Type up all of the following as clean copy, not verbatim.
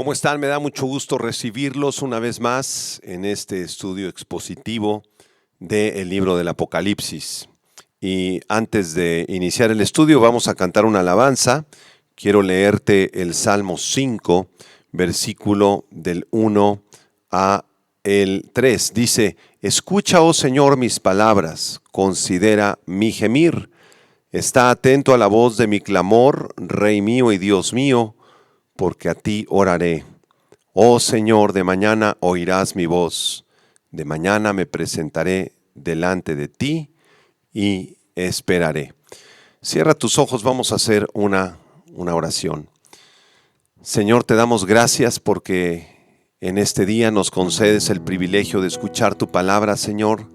¿Cómo están? Me da mucho gusto recibirlos una vez más en este estudio expositivo del libro del Apocalipsis. Y antes de iniciar el estudio vamos a cantar una alabanza. Quiero leerte el Salmo 5, versículo del 1 a el 3. Dice: Escucha, oh Señor, mis palabras, considera mi gemir. Está atento a la voz de mi clamor, Rey mío y Dios mío, porque a ti oraré. Oh Señor, de mañana oirás mi voz, de mañana me presentaré delante de ti y esperaré. Cierra tus ojos, vamos a hacer una oración. Señor, te damos gracias porque en este día nos concedes el privilegio de escuchar tu palabra, Señor,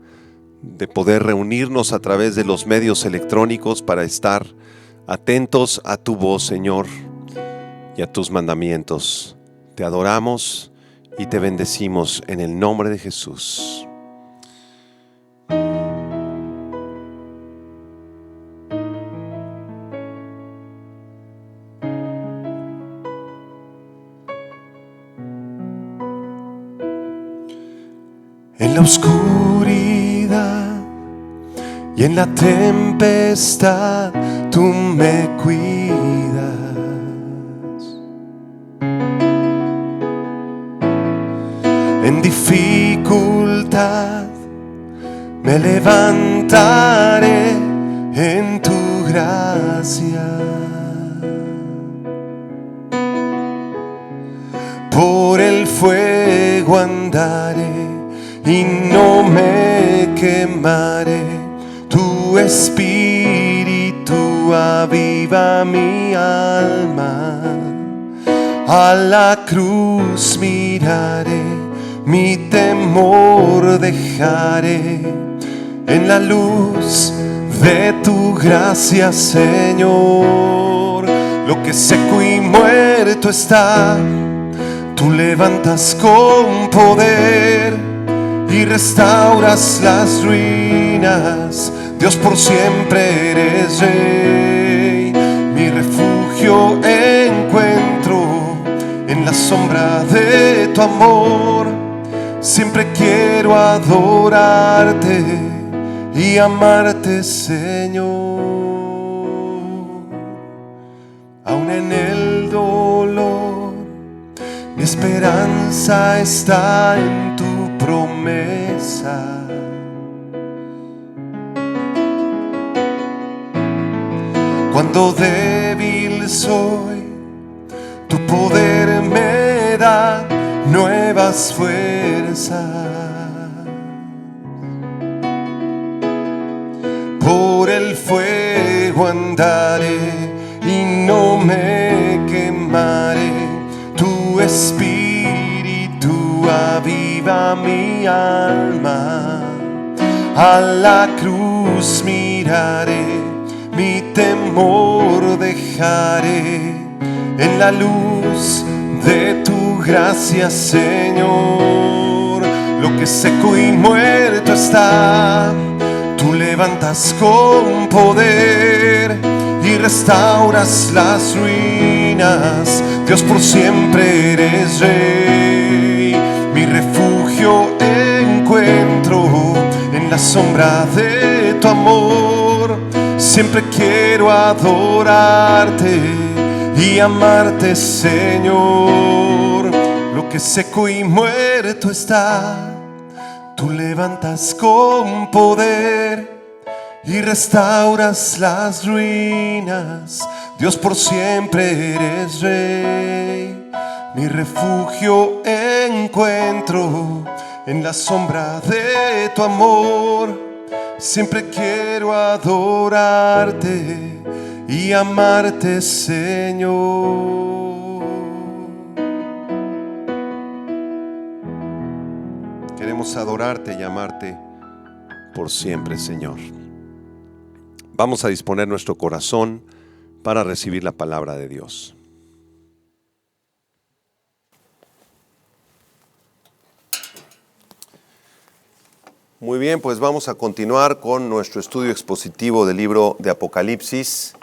de poder reunirnos a través de los medios electrónicos para estar atentos a tu voz, Señor, y a tus mandamientos. Te adoramos y te bendecimos en el nombre de Jesús. En la oscuridad y en la tempestad tú me cuidas. En dificultad me levantaré en tu gracia. Por el fuego andaré y no me quemaré. Tu espíritu aviva mi alma. A la cruz miraré, mi temor dejaré, en la luz de tu gracia, Señor. Lo que seco y muerto está, tú levantas con poder y restauras las ruinas. Dios, por siempre eres Rey. Mi refugio encuentro en la sombra de tu amor. Siempre quiero adorarte y amarte, Señor. Aún en el dolor, mi esperanza está en tu promesa. Cuando débil soy, tu poder me da nuevas fuerzas. Por el fuego andaré y no me quemaré. Tu espíritu aviva mi alma. A la cruz miraré, mi temor dejaré, en la luz de tu gracia, Señor. Lo que seco y muerto está, tú levantas con poder y restauras las ruinas. Dios, por siempre eres Rey. Mi refugio encuentro en la sombra de tu amor. Siempre quiero adorarte y amarte, Señor. Lo que seco y muerto está, tú levantas con poder y restauras las ruinas. Dios, por siempre eres Rey. Mi refugio encuentro en la sombra de tu amor. Siempre quiero adorarte y amarte, Señor. Queremos adorarte y amarte por siempre, Señor. Vamos a disponer nuestro corazón para recibir la palabra de Dios. Muy bien, pues vamos a continuar con nuestro estudio expositivo del libro de Apocalipsis.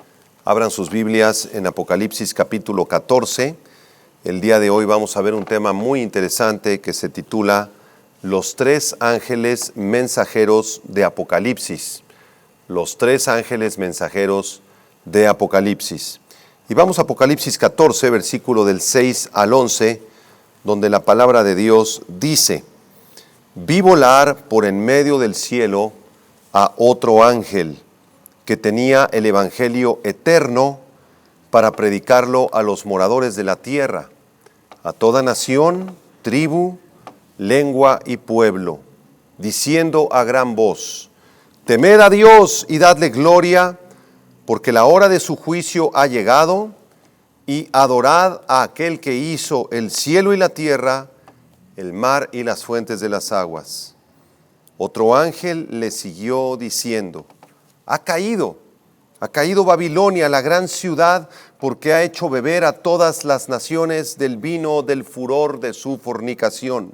Abran sus Biblias en Apocalipsis capítulo 14. El día de hoy vamos a ver un tema muy interesante que se titula Los tres ángeles mensajeros de Apocalipsis. Los tres ángeles mensajeros de Apocalipsis. Y vamos a Apocalipsis 14, versículo del 6 al 11, donde la palabra de Dios dice: Vi volar por en medio del cielo a otro ángel que tenía el evangelio eterno para predicarlo a los moradores de la tierra, a toda nación, tribu, lengua y pueblo, diciendo a gran voz: Temed a Dios y dadle gloria, porque la hora de su juicio ha llegado, y adorad a aquel que hizo el cielo y la tierra, el mar y las fuentes de las aguas. Otro ángel le siguió diciendo: Ha caído Babilonia, la gran ciudad, porque ha hecho beber a todas las naciones del vino del furor de su fornicación.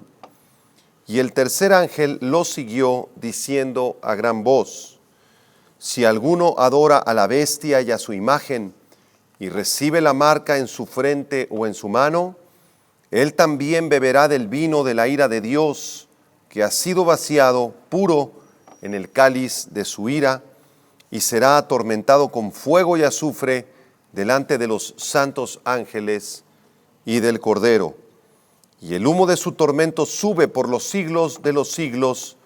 Y el tercer ángel lo siguió diciendo a gran voz: Si alguno adora a la bestia y a su imagen, y recibe la marca en su frente o en su mano, él también beberá del vino de la ira de Dios, que ha sido vaciado puro en el cáliz de su ira, y será atormentado con fuego y azufre delante de los santos ángeles y del Cordero. Y el humo de su tormento sube por los siglos de los siglos,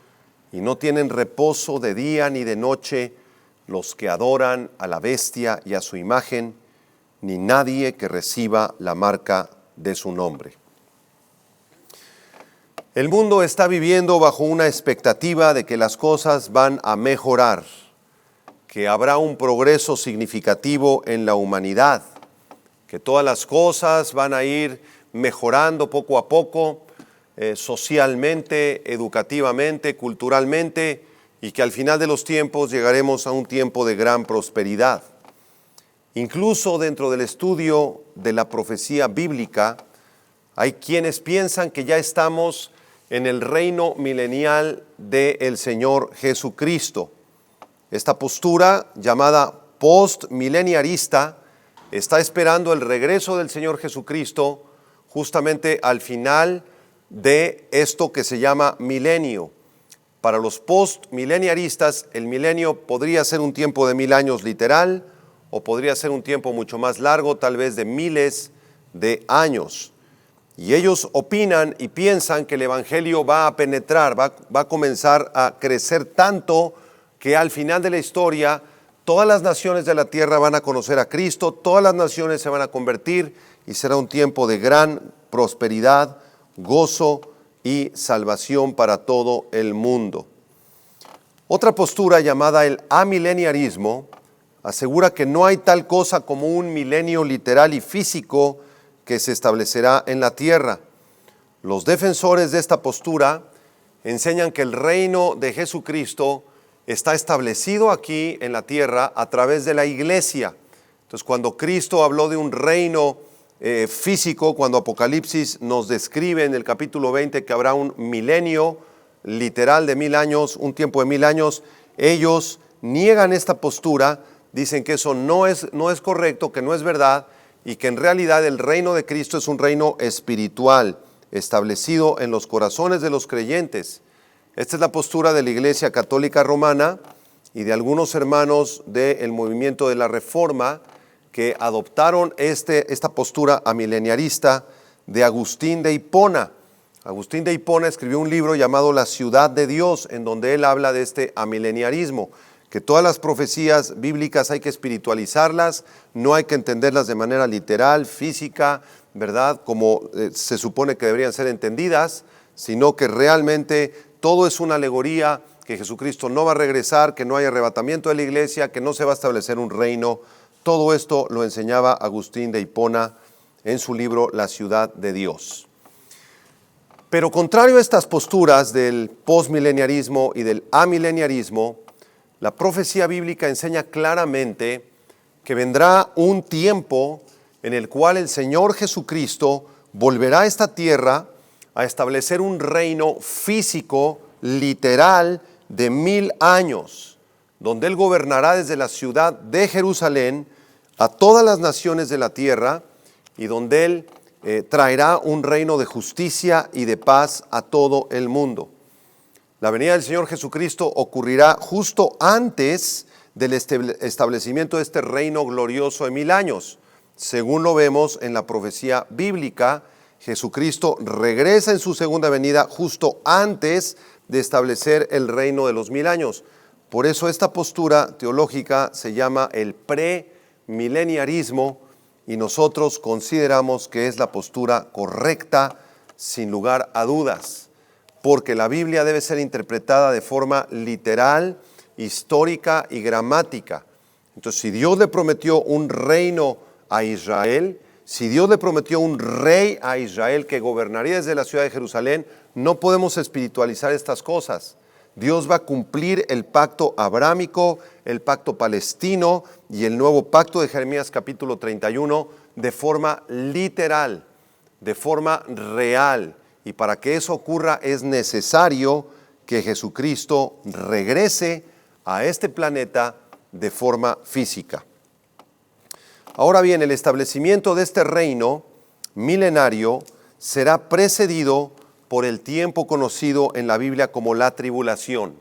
y no tienen reposo de día ni de noche los que adoran a la bestia y a su imagen, ni nadie que reciba la marca de su nombre. El mundo está viviendo bajo una expectativa de que las cosas van a mejorar, que habrá un progreso significativo en la humanidad, que todas las cosas van a ir mejorando poco a poco, socialmente, educativamente, culturalmente, y que al final de los tiempos llegaremos a un tiempo de gran prosperidad. Incluso dentro del estudio de la profecía bíblica, hay quienes piensan que ya estamos en el reino milenial del Señor Jesucristo. Esta postura, llamada postmileniarista, está esperando el regreso del Señor Jesucristo justamente al final de esto que se llama milenio. Para los postmileniaristas, el milenio podría ser un tiempo de 1000 años literal, o podría ser un tiempo mucho más largo, tal vez de miles de años. Y ellos opinan y piensan que el evangelio va a penetrar, va a comenzar a crecer tanto que al final de la historia todas las naciones de la tierra van a conocer a Cristo, todas las naciones se van a convertir y será un tiempo de gran prosperidad, gozo y salvación para todo el mundo. Otra postura, llamada el amileniarismo, asegura que no hay tal cosa como un milenio literal y físico que se establecerá en la tierra. Los defensores de esta postura enseñan que el reino de Jesucristo está establecido aquí en la tierra a través de la iglesia. Entonces, cuando Cristo habló de un reino físico, cuando Apocalipsis nos describe en el capítulo 20 que habrá un milenio literal de 1000 años, un tiempo de 1000 años, ellos niegan esta postura. Dicen que eso no es correcto, que no es verdad, y que en realidad el reino de Cristo es un reino espiritual, establecido en los corazones de los creyentes. Esta es la postura de la Iglesia Católica Romana y de algunos hermanos del movimiento de la Reforma que adoptaron esta postura amileniarista de Agustín de Hipona. Agustín de Hipona escribió un libro llamado La Ciudad de Dios, en donde él habla de este amileniarismo, que todas las profecías bíblicas hay que espiritualizarlas, no hay que entenderlas de manera literal, física, ¿verdad?, como se supone que deberían ser entendidas, sino que realmente todo es una alegoría, que Jesucristo no va a regresar, que no hay arrebatamiento de la iglesia, que no se va a establecer un reino. Todo esto lo enseñaba Agustín de Hipona en su libro La Ciudad de Dios. Pero contrario a estas posturas del postmileniarismo y del amileniarismo, la profecía bíblica enseña claramente que vendrá un tiempo en el cual el Señor Jesucristo volverá a esta tierra a establecer un reino físico, literal, de 1000 años, donde Él gobernará desde la ciudad de Jerusalén a todas las naciones de la tierra y donde Él traerá un reino de justicia y de paz a todo el mundo. La venida del Señor Jesucristo ocurrirá justo antes del establecimiento de este reino glorioso de 1000 años. Según lo vemos en la profecía bíblica, Jesucristo regresa en su segunda venida justo antes de establecer el reino de los 1000 años. Por eso esta postura teológica se llama el premileniarismo y nosotros consideramos que es la postura correcta sin lugar a dudas, porque la Biblia debe ser interpretada de forma literal, histórica y gramática. Entonces, si Dios le prometió un reino a Israel, si Dios le prometió un rey a Israel que gobernaría desde la ciudad de Jerusalén, no podemos espiritualizar estas cosas. Dios va a cumplir el pacto abrámico, el pacto palestino y el nuevo pacto de Jeremías capítulo 31 de forma literal, de forma real. Y para que eso ocurra es necesario que Jesucristo regrese a este planeta de forma física. Ahora bien, el establecimiento de este reino milenario será precedido por el tiempo conocido en la Biblia como la tribulación.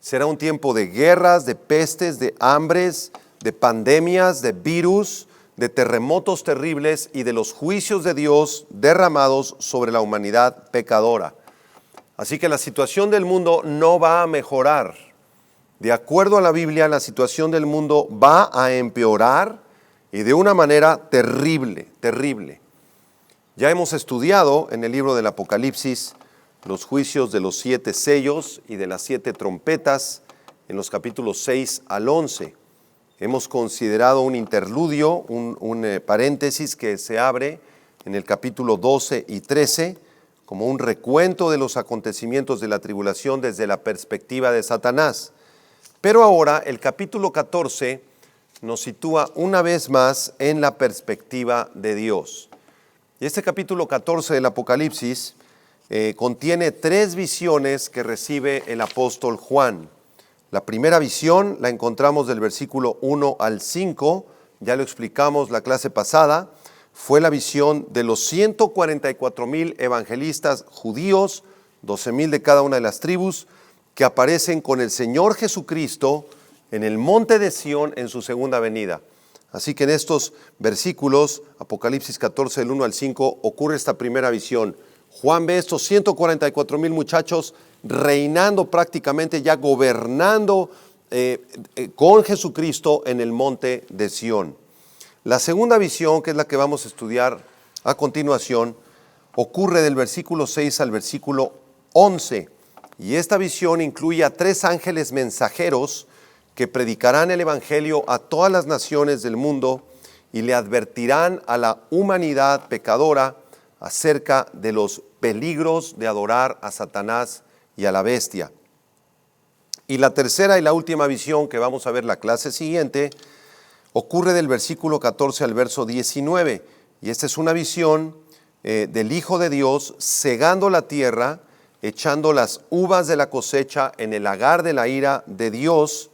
Será un tiempo de guerras, de pestes, de hambres, de pandemias, de virus, de terremotos terribles y de los juicios de Dios derramados sobre la humanidad pecadora. Así que la situación del mundo no va a mejorar. De acuerdo a la Biblia, la situación del mundo va a empeorar y de una manera terrible, terrible. Ya hemos estudiado en el libro del Apocalipsis los juicios de los 7 sellos y de las 7 trompetas en los capítulos 6 al 11. Hemos considerado un interludio, un paréntesis que se abre en el capítulo 12 y 13 como un recuento de los acontecimientos de la tribulación desde la perspectiva de Satanás. Pero ahora el capítulo 14 nos sitúa una vez más en la perspectiva de Dios. Y este capítulo 14 del Apocalipsis contiene 3 visiones que recibe el apóstol Juan. La primera visión la encontramos del versículo 1 al 5, ya lo explicamos la clase pasada, fue la visión de los 144,000 evangelistas judíos, 12,000 de cada una de las tribus, que aparecen con el Señor Jesucristo en el monte de Sión en su segunda venida. Así que en estos versículos, Apocalipsis 14, del 1 al 5, ocurre esta primera visión. Juan ve estos 144,000 muchachos reinando prácticamente, ya gobernando con Jesucristo en el monte de Sión. La segunda visión, que es la que vamos a estudiar a continuación, ocurre del versículo 6 al versículo 11. Y esta visión incluye a 3 ángeles mensajeros que predicarán el evangelio a todas las naciones del mundo y le advertirán a la humanidad pecadora acerca de los peligros de adorar a Satanás y a la bestia. Y la tercera y la última visión que vamos a ver la clase siguiente ocurre del versículo 14 al verso 19. Y esta es una visión del Hijo de Dios segando la tierra, echando las uvas de la cosecha en el lagar de la ira de Dios.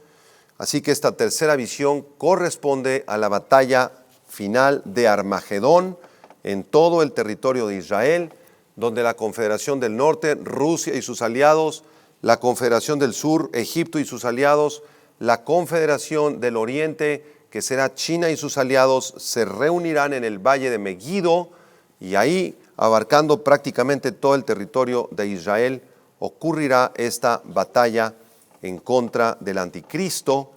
Así que esta tercera visión corresponde a la batalla final de Armagedón en todo el territorio de Israel, donde la Confederación del Norte, Rusia y sus aliados, la Confederación del Sur, Egipto y sus aliados, la Confederación del Oriente, que será China y sus aliados, se reunirán en el valle de Megiddo y ahí, abarcando prácticamente todo el territorio de Israel, ocurrirá esta batalla en contra del anticristo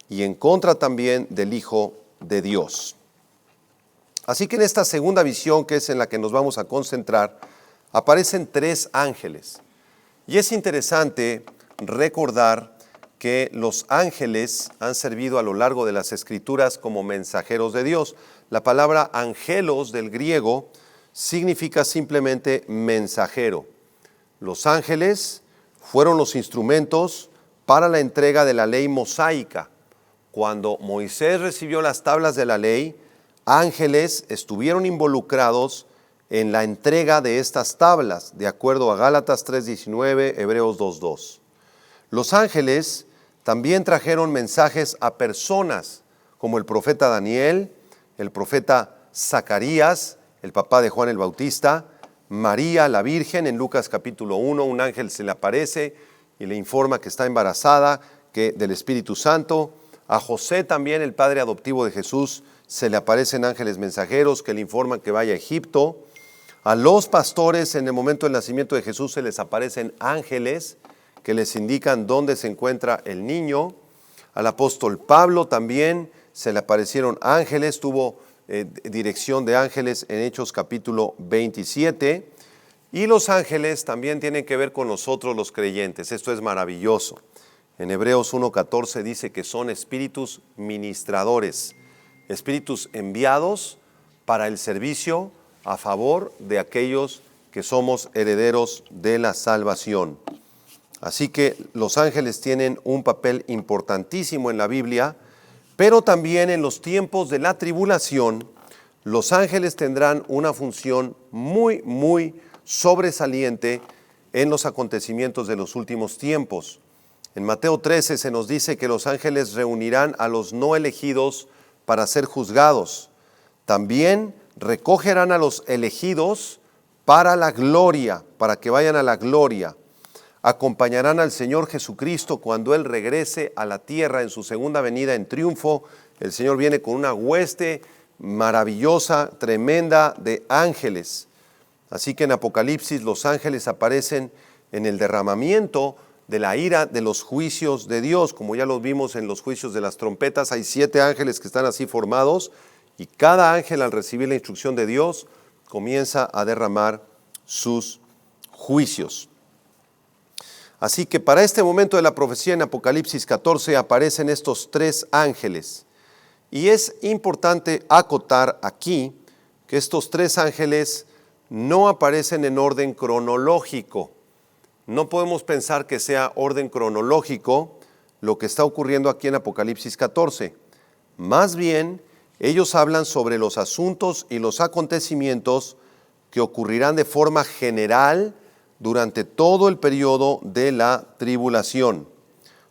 y en contra también del Hijo de Dios. Así que en esta segunda visión, que es en la que nos vamos a concentrar, aparecen 3 ángeles. Y es interesante recordar que los ángeles han servido a lo largo de las Escrituras como mensajeros de Dios. La palabra angelos del griego significa simplemente mensajero. Los ángeles fueron los instrumentos para la entrega de la ley mosaica. Cuando Moisés recibió las tablas de la ley, ángeles estuvieron involucrados en la entrega de estas tablas, de acuerdo a Gálatas 3:19, Hebreos 2:2. Los ángeles también trajeron mensajes a personas, como el profeta Daniel, el profeta Zacarías el papá de Juan el Bautista, María, la Virgen, en Lucas capítulo 1, un ángel se le aparece y le informa que está embarazada del Espíritu Santo. A José también, el padre adoptivo de Jesús, se le aparecen ángeles mensajeros que le informan que vaya a Egipto. A los pastores en el momento del nacimiento de Jesús se les aparecen ángeles que les indican dónde se encuentra el niño. Al apóstol Pablo también se le aparecieron ángeles, tuvo dirección de ángeles en Hechos capítulo 27. Y los ángeles también tienen que ver con nosotros los creyentes. Esto es maravilloso. En Hebreos 1:14 dice que son espíritus ministradores, espíritus enviados para el servicio a favor de aquellos que somos herederos de la salvación. Así que los ángeles tienen un papel importantísimo en la Biblia, pero también en los tiempos de la tribulación, los ángeles tendrán una función muy sobresaliente en los acontecimientos de los últimos tiempos. En Mateo 13 se nos dice que los ángeles reunirán a los no elegidos para ser juzgados. También recogerán a los elegidos para la gloria, para que vayan a la gloria. Acompañarán al Señor Jesucristo cuando Él regrese a la tierra en su segunda venida en triunfo. El Señor viene con una hueste maravillosa, tremenda de ángeles. Así que en Apocalipsis los ángeles aparecen en el derramamiento de la ira de los juicios de Dios, como ya lo vimos en los juicios de las trompetas. Hay 7 ángeles que están así formados y cada ángel, al recibir la instrucción de Dios, comienza a derramar sus juicios. Así que para este momento de la profecía en Apocalipsis 14 aparecen estos 3 ángeles. Y es importante acotar aquí que estos 3 ángeles no aparecen en orden cronológico. No podemos pensar que sea orden cronológico lo que está ocurriendo aquí en Apocalipsis 14. Más bien, ellos hablan sobre los asuntos y los acontecimientos que ocurrirán de forma general durante todo el periodo de la tribulación.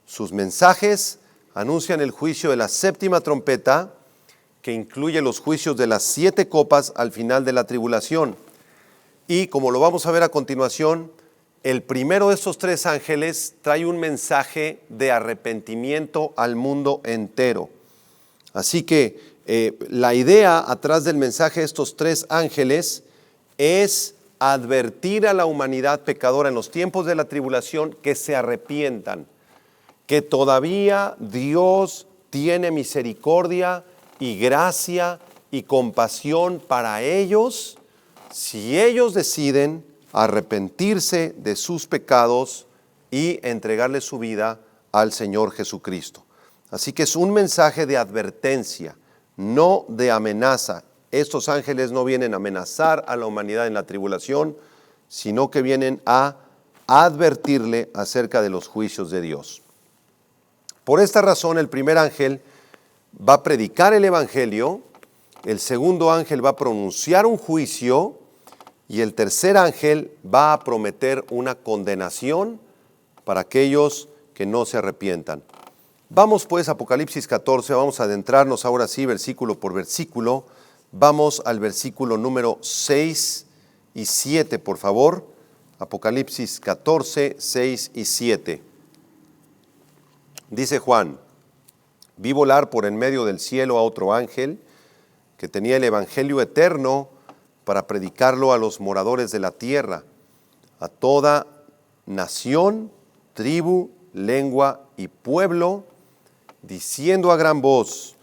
Sus mensajes anuncian el juicio de la 7ª trompeta, que incluye los juicios de las 7 copas al final de la tribulación. Y como lo vamos a ver a continuación, el primero de estos 3 ángeles trae un mensaje de arrepentimiento al mundo entero. Así que la idea atrás del mensaje de estos 3 ángeles es advertir a la humanidad pecadora en los tiempos de la tribulación que se arrepientan, que todavía Dios tiene misericordia y gracia y compasión para ellos si ellos deciden arrepentirse de sus pecados y entregarle su vida al Señor Jesucristo. Así que es un mensaje de advertencia, no de amenaza. Estos ángeles no vienen a amenazar a la humanidad en la tribulación, sino que vienen a advertirle acerca de los juicios de Dios. Por esta razón, el primer ángel va a predicar el evangelio, el segundo ángel va a pronunciar un juicio y el tercer ángel va a prometer una condenación para aquellos que no se arrepientan. Vamos pues a Apocalipsis 14, vamos a adentrarnos ahora sí versículo por versículo. Vamos al versículo número 6 y 7, por favor. Apocalipsis 14, 6 y 7. Dice Juan: vi volar por en medio del cielo a otro ángel que tenía el evangelio eterno para predicarlo a los moradores de la tierra, a toda nación, tribu, lengua y pueblo, diciendo a gran voz: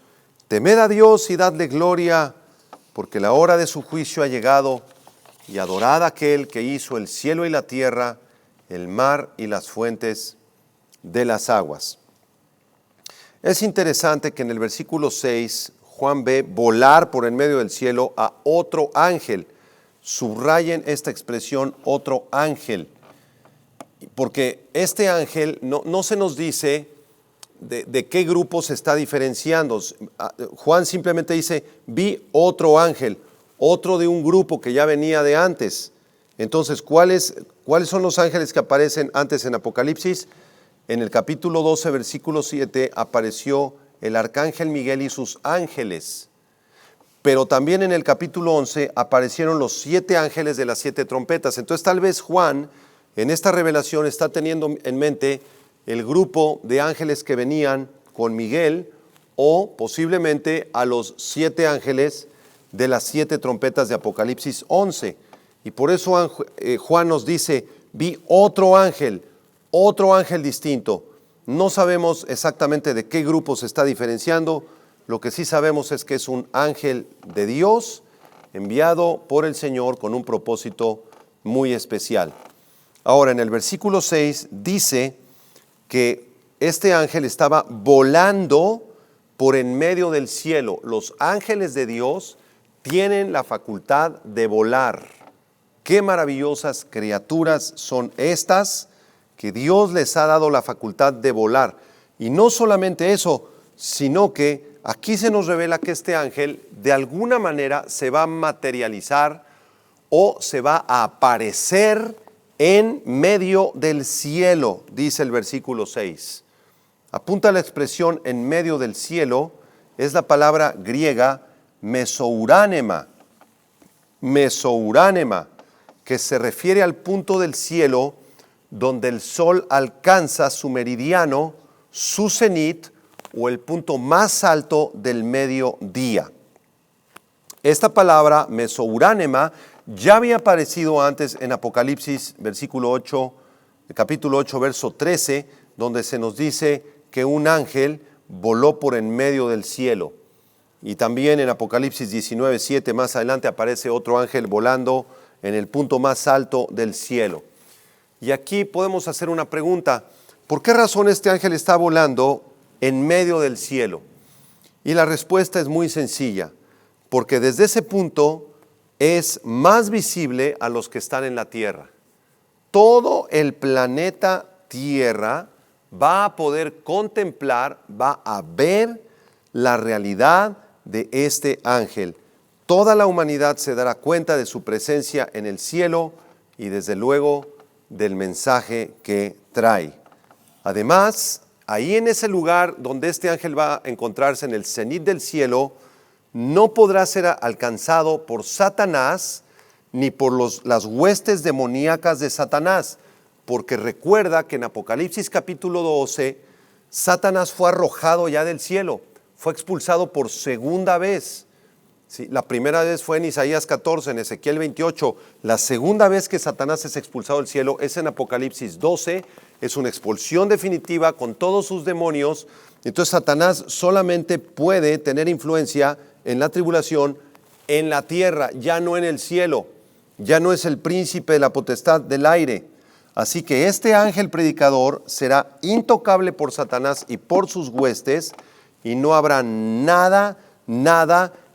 temed a Dios y dadle gloria, porque la hora de su juicio ha llegado, y adorad a aquel que hizo el cielo y la tierra, el mar y las fuentes de las aguas. Es interesante que en el versículo 6 Juan ve volar por en medio del cielo a otro ángel. Subrayen esta expresión, otro ángel, porque este ángel no se nos dice de qué grupo se está diferenciando. Juan simplemente dice: vi otro ángel, otro de un grupo que ya venía de antes. Entonces, ¿cuáles son los ángeles que aparecen antes en Apocalipsis? En el capítulo 12, versículo 7, apareció el arcángel Miguel y sus ángeles. pero también en el capítulo 11 aparecieron los 7 ángeles de las 7 trompetas. Entonces tal vez Juan en esta revelación está teniendo en mente el grupo de ángeles que venían con Miguel o posiblemente a los 7 ángeles de las 7 trompetas de Apocalipsis 11. Y por eso Juan nos dice, vi otro ángel distinto. No sabemos exactamente de qué grupo se está diferenciando. Lo que sí sabemos es que es un ángel de Dios enviado por el Señor con un propósito muy especial. Ahora, en el versículo 6 dice que este ángel estaba volando por en medio del cielo. Los ángeles de Dios tienen la facultad de volar. Qué maravillosas criaturas son estas que Dios les ha dado la facultad de volar. Y no solamente eso, sino que aquí se nos revela que este ángel de alguna manera se va a materializar o se va a aparecer en medio del cielo, dice el versículo 6. Apunta la expresión en medio del cielo, es la palabra griega mesouránema, que se refiere al punto del cielo donde el sol alcanza su meridiano, su cenit o el punto más alto del mediodía. Esta palabra mesouránema ya había aparecido antes en Apocalipsis capítulo 8, verso 13, donde se nos dice que un ángel voló por en medio del cielo. Y también en Apocalipsis 19, 7, más adelante aparece otro ángel volando en el punto más alto del cielo. Y aquí podemos hacer una pregunta. ¿Por qué razón este ángel está volando en medio del cielo? Y la respuesta es muy sencilla. Porque desde ese punto es más visible a los que están en la tierra. Todo el planeta Tierra va a poder contemplar, va a ver la realidad de este ángel. Toda la humanidad se dará cuenta de su presencia en el cielo y desde luego del mensaje que trae. Además, ahí en ese lugar donde este ángel va a encontrarse en el cenit del cielo, no podrá ser alcanzado por Satanás ni por las huestes demoníacas de Satanás, porque recuerda que en Apocalipsis capítulo 12, Satanás fue arrojado ya del cielo, fue expulsado por segunda vez. Sí, la primera vez fue en Isaías 14, en Ezequiel 28. La segunda vez que Satanás es expulsado del cielo es en Apocalipsis 12. Es una expulsión definitiva con todos sus demonios. Entonces Satanás solamente puede tener influencia en la tribulación en la tierra, ya no en el cielo. Ya no es el príncipe de la potestad del aire. Así que este ángel predicador será intocable por Satanás y por sus huestes, y no habrá nada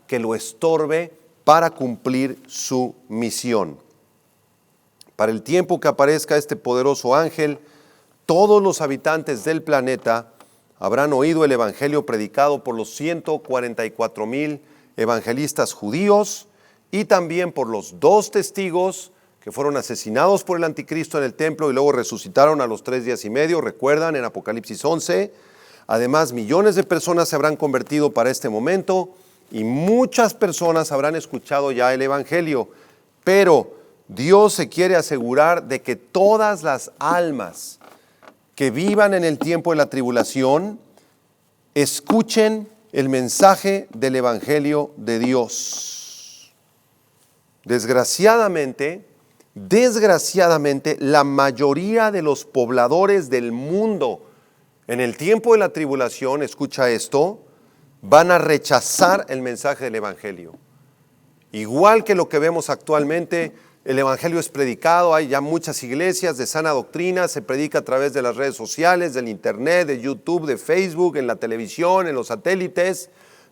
que lo estorbe para cumplir su misión. Para el tiempo que aparezca este poderoso ángel, todos los habitantes del planeta habrán oído el evangelio predicado por los 144,000 evangelistas judíos y también por los 2 testigos que fueron asesinados por el anticristo en el templo y luego resucitaron a los 3 días y medio, recuerdan en Apocalipsis 11. Además, millones de personas se habrán convertido para este momento y muchas personas habrán escuchado ya el evangelio. Pero Dios se quiere asegurar de que todas las almas que vivan en el tiempo de la tribulación escuchen el mensaje del evangelio de Dios. Desgraciadamente, la mayoría de los pobladores del mundo en el tiempo de la tribulación, escucha esto, van a rechazar el mensaje del evangelio. Igual que lo que vemos actualmente, el evangelio es predicado, hay ya muchas iglesias de sana doctrina, se predica a través de las redes sociales, del internet, de YouTube, de Facebook, en la televisión, en los satélites,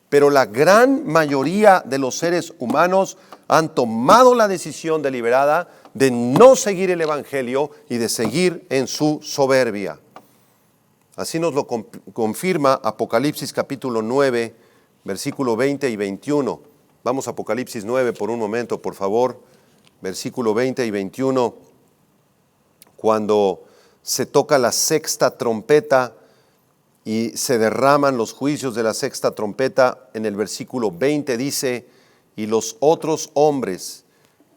pero la gran mayoría de los seres humanos han tomado la decisión deliberada de no seguir el evangelio y de seguir en su soberbia. Así nos lo confirma Apocalipsis capítulo 9, versículo 20 y 21. Vamos a Apocalipsis 9 por un momento, por favor. Versículo 20 y 21. Cuando se toca la sexta trompeta y se derraman los juicios de la sexta trompeta, en el versículo 20 dice: y los otros hombres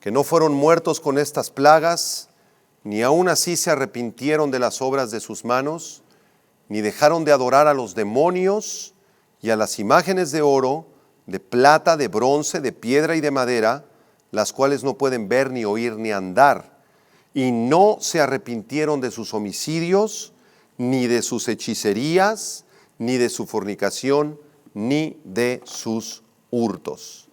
que no fueron muertos con estas plagas, ni aun así se arrepintieron de las obras de sus manos, ni dejaron de adorar a los demonios y a las imágenes de oro, de plata, de bronce, de piedra y de madera, las cuales no pueden ver, ni oír, ni andar. Y no se arrepintieron de sus homicidios, ni de sus hechicerías, ni de su fornicación, ni de sus hurtos.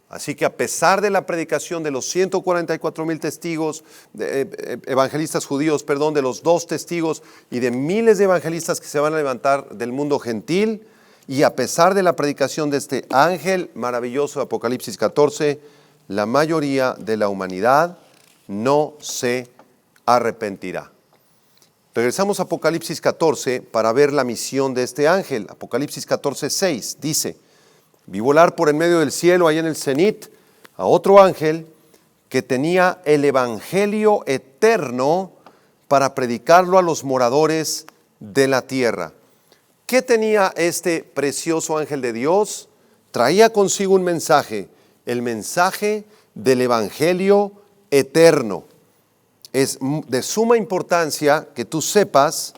Así que a pesar de la predicación de los 144,000 testigos, evangelistas judíos, de los 2 testigos y de miles de evangelistas que se van a levantar del mundo gentil, y a pesar de la predicación de este ángel maravilloso de Apocalipsis 14, la mayoría de la humanidad no se arrepentirá. Regresamos a Apocalipsis 14 para ver la misión de este ángel. Apocalipsis 14:6 dice: vi volar por en medio del cielo, ahí en el cenit, a otro ángel que tenía el evangelio eterno para predicarlo a los moradores de la tierra. ¿Qué tenía este precioso ángel de Dios? Traía consigo un mensaje, el mensaje del evangelio eterno. Es de suma importancia que tú sepas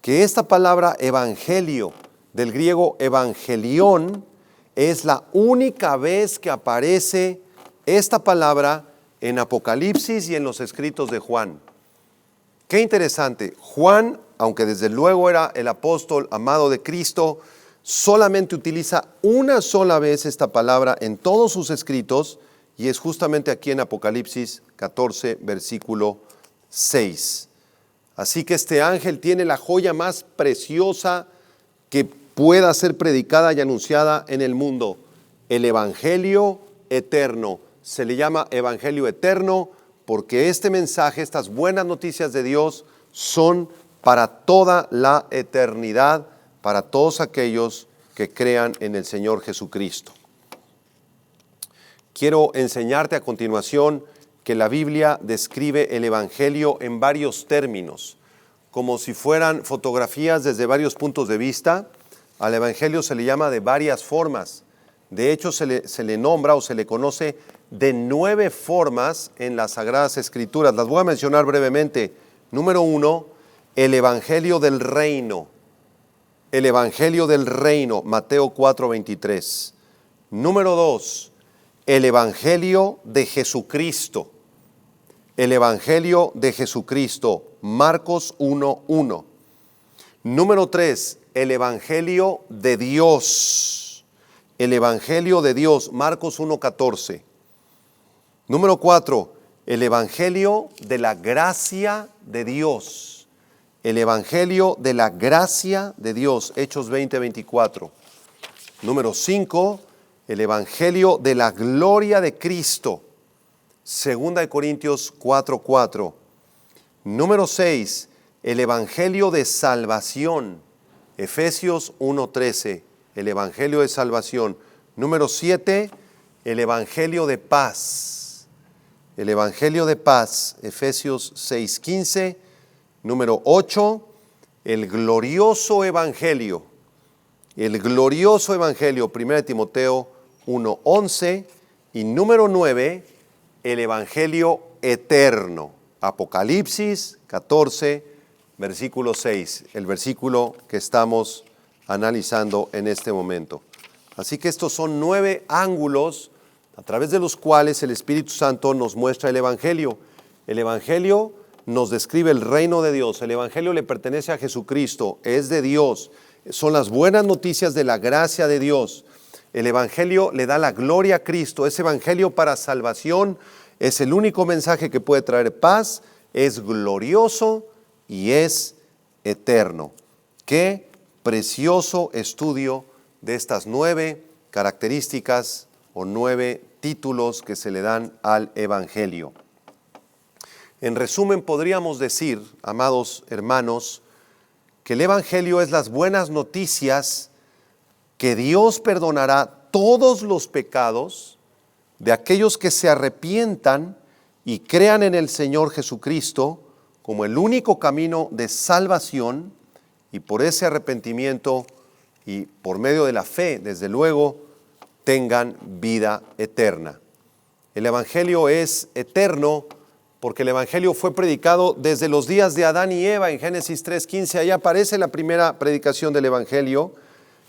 que esta palabra evangelio, del griego evangelión, es la única vez que aparece esta palabra en Apocalipsis y en los escritos de Juan. Qué interesante. Juan, aunque desde luego era el apóstol amado de Cristo, solamente utiliza una sola vez esta palabra en todos sus escritos, y es justamente aquí en Apocalipsis 14, versículo 6. Así que este ángel tiene la joya más preciosa que pueda ser predicada y anunciada en el mundo, el evangelio eterno. Se le llama evangelio eterno porque este mensaje, estas buenas noticias de Dios, son para toda la eternidad, para todos aquellos que crean en el Señor Jesucristo. Quiero enseñarte a continuación que la Biblia describe el evangelio en varios términos, como si fueran fotografías desde varios puntos de vista. Al evangelio se le llama de varias formas. De hecho, se le nombra o se le conoce de 9 formas en las Sagradas Escrituras. Las voy a mencionar brevemente. Número 1, el evangelio del reino. El evangelio del reino, Mateo 4:23. Número 2, el evangelio de Jesucristo. El evangelio de Jesucristo, Marcos 1:1. Número 3, el evangelio de Dios. El evangelio de Dios, Marcos 1:14. Número 4, el evangelio de la gracia de Dios. El evangelio de la gracia de Dios, Hechos 20:24. Número 5, el evangelio de la gloria de Cristo, 2 Corintios 4:4. Número 6, el evangelio de salvación, Efesios 1:13, el evangelio de salvación. Número 7, el evangelio de paz. El evangelio de paz, Efesios 6:15. Número 8, el glorioso evangelio. El glorioso evangelio, 1 Timoteo 1:11. Y número 9, el evangelio eterno, Apocalipsis 14, versículo 6, el versículo que estamos analizando en este momento. Así que estos son 9 ángulos a través de los cuales el Espíritu Santo nos muestra el evangelio. El evangelio nos describe el reino de Dios. El evangelio le pertenece a Jesucristo, es de Dios. Son las buenas noticias de la gracia de Dios. El evangelio le da la gloria a Cristo. Es evangelio para salvación. Es el único mensaje que puede traer paz. Es glorioso y es eterno. Qué precioso estudio de estas 9 características o 9 títulos que se le dan al evangelio. En resumen, podríamos decir, amados hermanos, que el evangelio es las buenas noticias que Dios perdonará todos los pecados de aquellos que se arrepientan y crean en el Señor Jesucristo como el único camino de salvación, y por ese arrepentimiento y por medio de la fe, desde luego, tengan vida eterna. El Evangelio es eterno porque el Evangelio fue predicado desde los días de Adán y Eva en Génesis 3:15. Ahí aparece la primera predicación del Evangelio.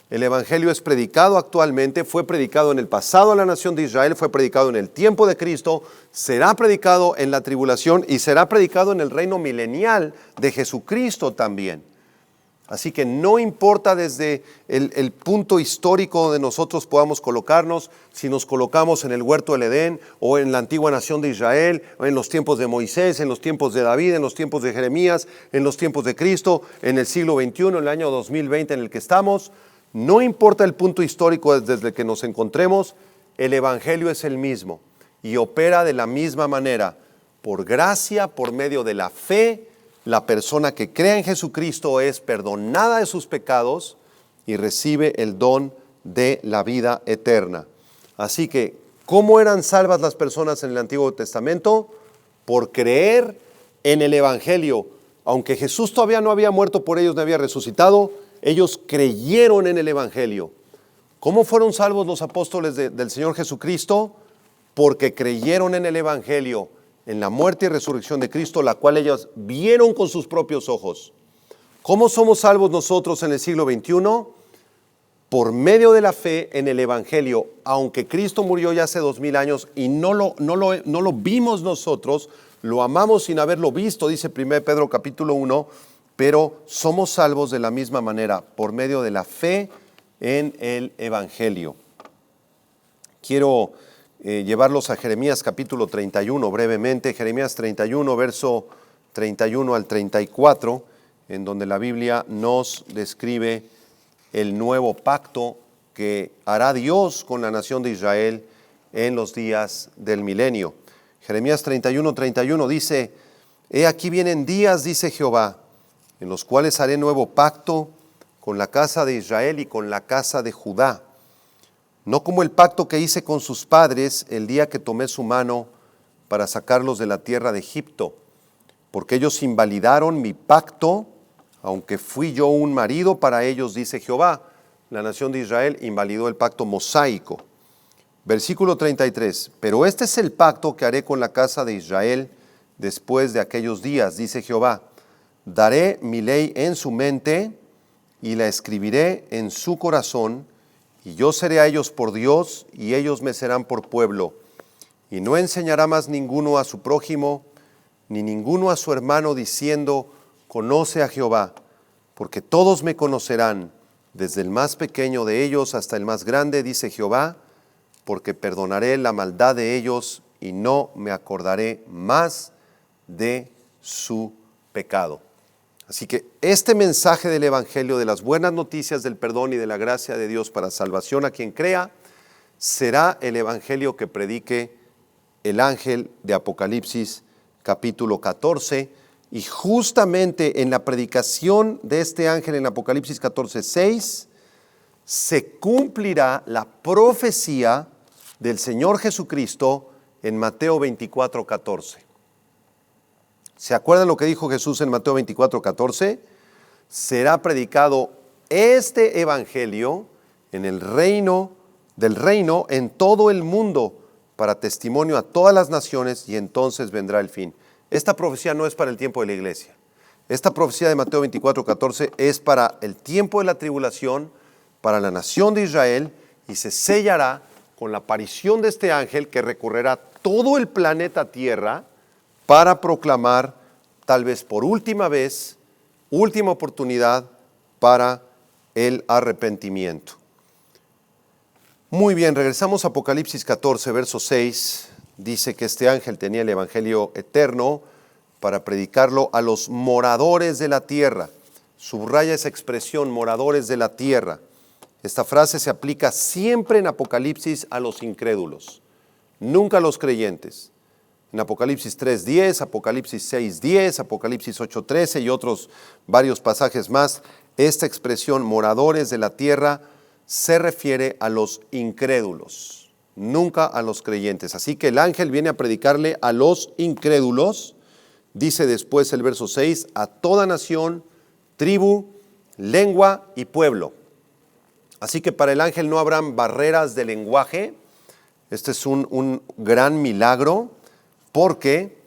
El Evangelio es predicado actualmente, fue predicado en el pasado a la nación de Israel, fue predicado en el tiempo de Cristo, será predicado en la tribulación y será predicado en el reino milenial de Jesucristo también. Así que no importa desde el punto histórico donde nosotros podamos colocarnos, si nos colocamos en el huerto del Edén o en la antigua nación de Israel, o en los tiempos de Moisés, en los tiempos de David, en los tiempos de Jeremías, en los tiempos de Cristo, en el siglo XXI, en el año 2020 en el que estamos. No importa el punto histórico desde el que nos encontremos, el Evangelio es el mismo y opera de la misma manera. Por gracia, por medio de la fe, la persona que crea en Jesucristo es perdonada de sus pecados y recibe el don de la vida eterna. Así que, ¿cómo eran salvas las personas en el Antiguo Testamento? Por creer en el Evangelio. Aunque Jesús todavía no había muerto por ellos, no había resucitado, ellos creyeron en el Evangelio. ¿Cómo fueron salvos los apóstoles del Señor Jesucristo? Porque creyeron en el Evangelio, en la muerte y resurrección de Cristo, la cual ellos vieron con sus propios ojos. ¿Cómo somos salvos nosotros en el siglo XXI? Por medio de la fe en el Evangelio. Aunque Cristo murió ya hace 2000 años y no lo vimos nosotros, lo amamos sin haberlo visto, dice 1 Pedro capítulo 1, pero somos salvos de la misma manera, por medio de la fe en el Evangelio. Quiero llevarlos a Jeremías capítulo 31 brevemente, Jeremías 31, verso 31 al 34, en donde la Biblia nos describe el nuevo pacto que hará Dios con la nación de Israel en los días del milenio. Jeremías 31, 31 dice: He aquí vienen días, dice Jehová, en los cuales haré nuevo pacto con la casa de Israel y con la casa de Judá. No como el pacto que hice con sus padres el día que tomé su mano para sacarlos de la tierra de Egipto, porque ellos invalidaron mi pacto, aunque fui yo un marido para ellos, dice Jehová. La nación de Israel invalidó el pacto mosaico. Versículo 33, pero este es el pacto que haré con la casa de Israel después de aquellos días, dice Jehová. Daré mi ley en su mente y la escribiré en su corazón, y yo seré a ellos por Dios, y ellos me serán por pueblo. Y no enseñará más ninguno a su prójimo, ni ninguno a su hermano, diciendo: conoce a Jehová, porque todos me conocerán, desde el más pequeño de ellos hasta el más grande, dice Jehová, porque perdonaré la maldad de ellos, y no me acordaré más de su pecado. Así que este mensaje del Evangelio, de las buenas noticias del perdón y de la gracia de Dios para salvación a quien crea, será el Evangelio que predique el ángel de Apocalipsis capítulo 14. Y justamente en la predicación de este ángel en Apocalipsis 14, 6, se cumplirá la profecía del Señor Jesucristo en Mateo 24, 14. ¿Se acuerdan lo que dijo Jesús en Mateo 24, 14? Será predicado este evangelio en el reino en todo el mundo para testimonio a todas las naciones, y entonces vendrá el fin. Esta profecía no es para el tiempo de la iglesia. Esta profecía de Mateo 24, 14 es para el tiempo de la tribulación, para la nación de Israel, y se sellará con la aparición de este ángel que recorrerá todo el planeta Tierra para proclamar, tal vez por última vez, última oportunidad para el arrepentimiento. Muy bien, regresamos a Apocalipsis 14, verso 6. Dice que este ángel tenía el evangelio eterno para predicarlo a los moradores de la tierra. Subraya esa expresión, moradores de la tierra. Esta frase se aplica siempre en Apocalipsis a los incrédulos, nunca a los creyentes. En Apocalipsis 3:10, Apocalipsis 6:10, Apocalipsis 8:13 y otros varios pasajes más, esta expresión moradores de la tierra se refiere a los incrédulos, nunca a los creyentes. Así que el ángel viene a predicarle a los incrédulos, dice después el verso 6, a toda nación, tribu, lengua y pueblo. Así que para el ángel no habrán barreras de lenguaje. Este es un gran milagro, porque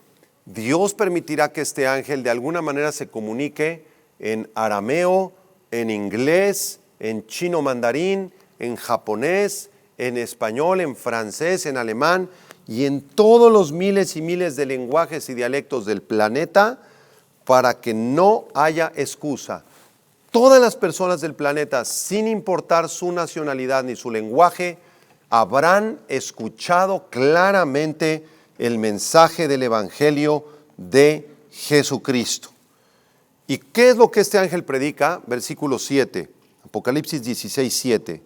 Dios permitirá que este ángel de alguna manera se comunique en arameo, en inglés, en chino mandarín, en japonés, en español, en francés, en alemán y en todos los miles y miles de lenguajes y dialectos del planeta, para que no haya excusa. Todas las personas del planeta, sin importar su nacionalidad ni su lenguaje, habrán escuchado claramente el mensaje del Evangelio de Jesucristo. ¿Y qué es lo que este ángel predica? Versículo 7, Apocalipsis 16, 7.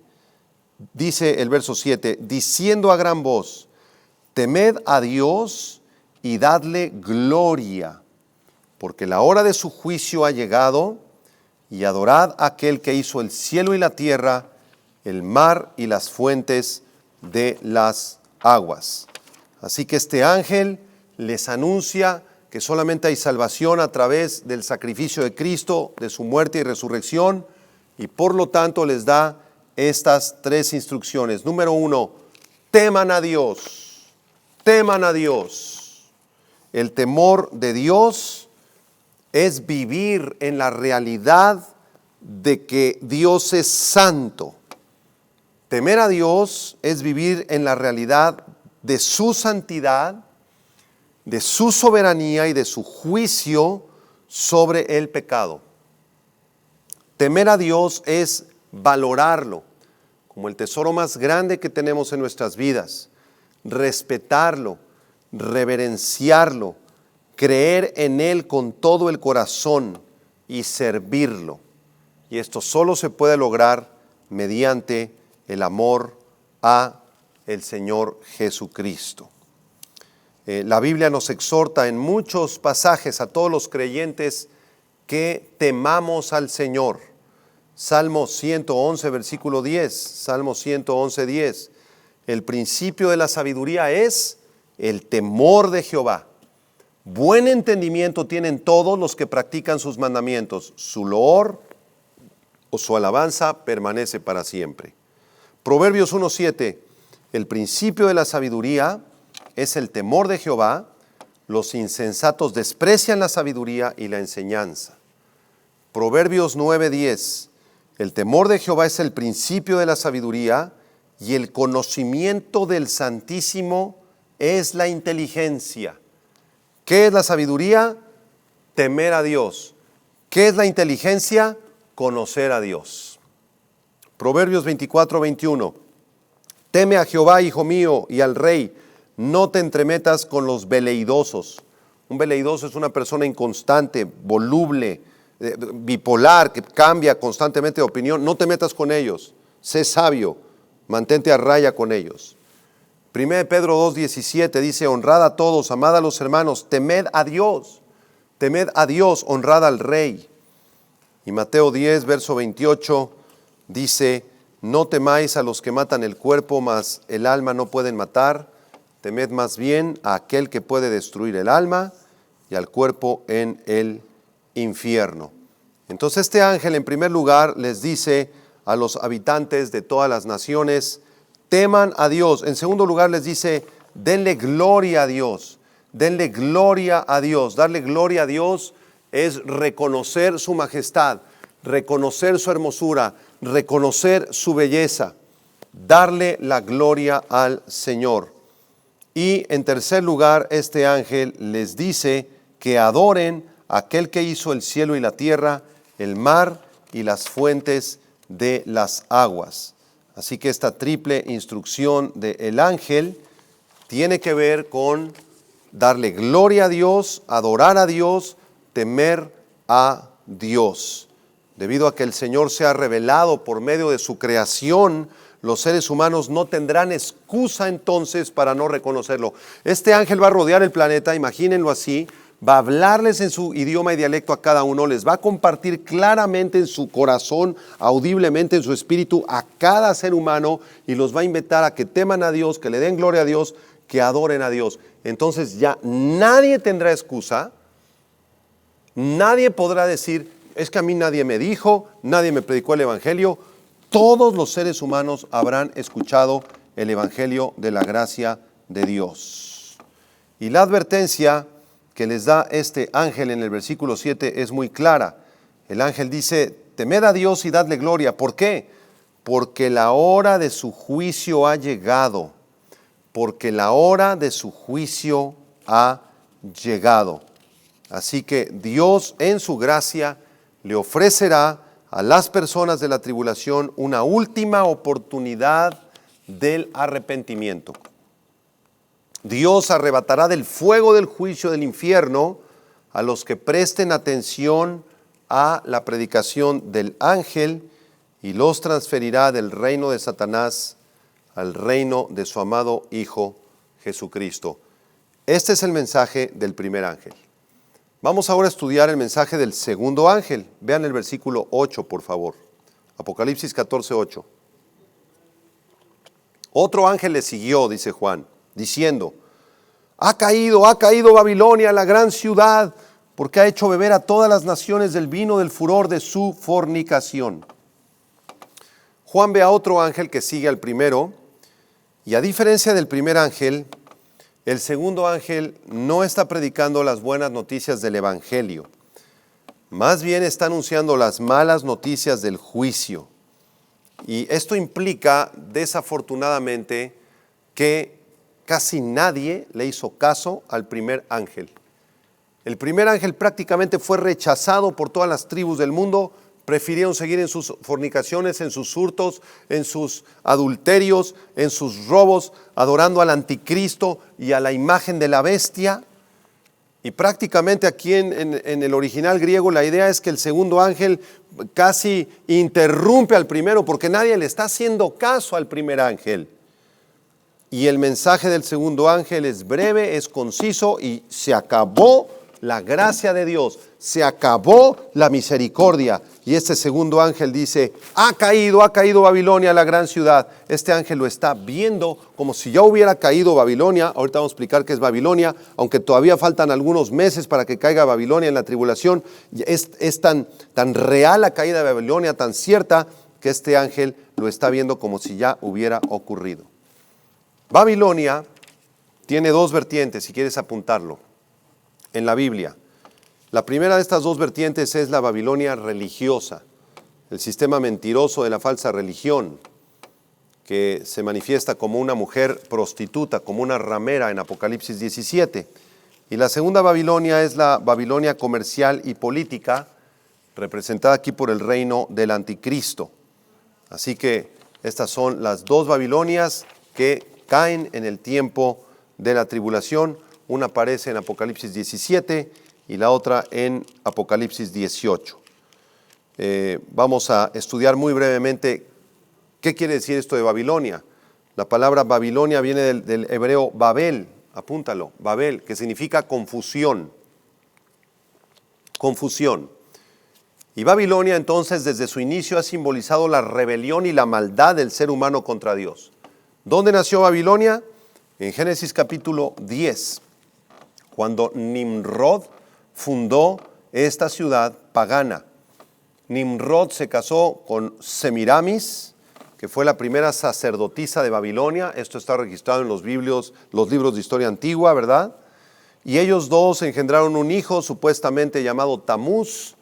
Dice el verso 7, diciendo a gran voz, temed a Dios y dadle gloria, porque la hora de su juicio ha llegado, y adorad a aquel que hizo el cielo y la tierra, el mar y las fuentes de las aguas. Así que este ángel les anuncia que solamente hay salvación a través del sacrificio de Cristo, de su muerte y resurrección, y por lo tanto les da estas tres instrucciones. Número 1, teman a Dios, teman a Dios. El temor de Dios es vivir en la realidad de que Dios es santo. Temer a Dios es vivir en la realidad de su santidad, de su soberanía y de su juicio sobre el pecado. Temer a Dios es valorarlo como el tesoro más grande que tenemos en nuestras vidas, respetarlo, reverenciarlo, creer en Él con todo el corazón y servirlo. Y esto solo se puede lograr mediante el amor a el Señor Jesucristo. La Biblia nos exhorta en muchos pasajes a todos los creyentes que temamos al Señor. Salmo 111, versículo 10, Salmo 111, 10. El principio de la sabiduría es el temor de Jehová. Buen entendimiento tienen todos los que practican sus mandamientos. Su loor o su alabanza permanece para siempre. Proverbios 1:7. El principio de la sabiduría es el temor de Jehová. Los insensatos desprecian la sabiduría y la enseñanza. Proverbios 9:10. El temor de Jehová es el principio de la sabiduría, y el conocimiento del Santísimo es la inteligencia. ¿Qué es la sabiduría? Temer a Dios. ¿Qué es la inteligencia? Conocer a Dios. Proverbios 24:21. Teme a Jehová, hijo mío, y al rey. No te entremetas con los veleidosos. Un veleidoso es una persona inconstante, voluble, bipolar, que cambia constantemente de opinión. No te metas con ellos. Sé sabio, mantente a raya con ellos. 1 Pedro 2:17 dice, honrad a todos, amad a los hermanos, temed a Dios, honrad al rey. Y Mateo 10, verso 28 dice, no temáis a los que matan el cuerpo, mas el alma no pueden matar. Temed más bien a aquel que puede destruir el alma y al cuerpo en el infierno. Entonces este ángel en primer lugar les dice a los habitantes de todas las naciones, teman a Dios. En segundo lugar les dice, denle gloria a Dios, denle gloria a Dios. Darle gloria a Dios es reconocer su majestad, reconocer su hermosura, reconocer su belleza, darle la gloria al Señor. Y en tercer lugar, este ángel les dice que adoren a aquel que hizo el cielo y la tierra, el mar y las fuentes de las aguas. Así que esta triple instrucción del ángel tiene que ver con darle gloria a Dios, adorar a Dios, temer a Dios. Debido a que el Señor se ha revelado por medio de su creación, los seres humanos no tendrán excusa entonces para no reconocerlo. Este ángel va a rodear el planeta, imagínenlo así, va a hablarles en su idioma y dialecto a cada uno, les va a compartir claramente en su corazón, audiblemente en su espíritu a cada ser humano, y los va a invitar a que teman a Dios, que le den gloria a Dios, que adoren a Dios. Entonces ya nadie tendrá excusa, nadie podrá decir, es que a mí nadie me dijo, nadie me predicó el evangelio. todos los seres humanos habrán escuchado el Evangelio de la gracia de Dios. Y la advertencia que les da este ángel en el versículo 7 es muy clara. El ángel dice: temed a Dios y dadle gloria. ¿Por qué? Porque la hora de su juicio ha llegado. Porque la hora de su juicio ha llegado. Así que Dios en su gracia le ofrecerá a las personas de la tribulación una última oportunidad del arrepentimiento. Dios arrebatará del fuego del juicio del infierno a los que presten atención a la predicación del ángel y los transferirá del reino de Satanás al reino de su amado Hijo Jesucristo. Este es el mensaje del primer ángel. Vamos ahora a estudiar el mensaje del segundo ángel. Vean el versículo 8, por favor. Apocalipsis 14, 8. Otro ángel le siguió, dice Juan, diciendo: ha caído Babilonia, la gran ciudad, porque ha hecho beber a todas las naciones del vino del furor de su fornicación. Juan ve a otro ángel que sigue al primero, y a diferencia del primer ángel, el segundo ángel no está predicando las buenas noticias del Evangelio. Más bien está anunciando las malas noticias del juicio. Y esto implica, desafortunadamente, que casi nadie le hizo caso al primer ángel. El primer ángel prácticamente fue rechazado por todas las tribus del mundo. Prefirieron seguir en sus fornicaciones, en sus hurtos, en sus adulterios, en sus robos, adorando al anticristo y a la imagen de la bestia. Y prácticamente aquí en el original griego la idea es que el segundo ángel casi interrumpe al primero porque nadie le está haciendo caso al primer ángel. Y el mensaje del segundo ángel es breve, es conciso y se acabó la gracia de Dios, se acabó la misericordia. Y este segundo ángel dice: ha caído Babilonia, la gran ciudad. Este ángel lo está viendo como si ya hubiera caído Babilonia. Ahorita vamos a explicar qué es Babilonia, aunque todavía faltan algunos meses para que caiga Babilonia en la tribulación. Es tan real la caída de Babilonia, tan cierta, que este ángel lo está viendo como si ya hubiera ocurrido. Babilonia tiene dos vertientes, si quieres apuntarlo, en la Biblia. La primera de estas dos vertientes es la Babilonia religiosa, el sistema mentiroso de la falsa religión, que se manifiesta como una mujer prostituta, como una ramera en Apocalipsis 17. Y la segunda Babilonia es la Babilonia comercial y política, representada aquí por el reino del anticristo. Así que estas son las dos Babilonias que caen en el tiempo de la tribulación. Una aparece en Apocalipsis 17 y la otra en Apocalipsis 18. Vamos a estudiar muy brevemente qué quiere decir esto de Babilonia. La palabra Babilonia viene del hebreo Babel, apúntalo, Babel, que significa confusión. Confusión. Y Babilonia entonces desde su inicio ha simbolizado la rebelión y la maldad del ser humano contra Dios. ¿Dónde nació Babilonia? En Génesis capítulo 10. Cuando Nimrod fundó esta ciudad pagana. Nimrod se casó con Semiramis, que fue la primera sacerdotisa de Babilonia. Esto está registrado en los libros de historia antigua, ¿verdad? Y ellos dos engendraron un hijo supuestamente llamado Tamuz,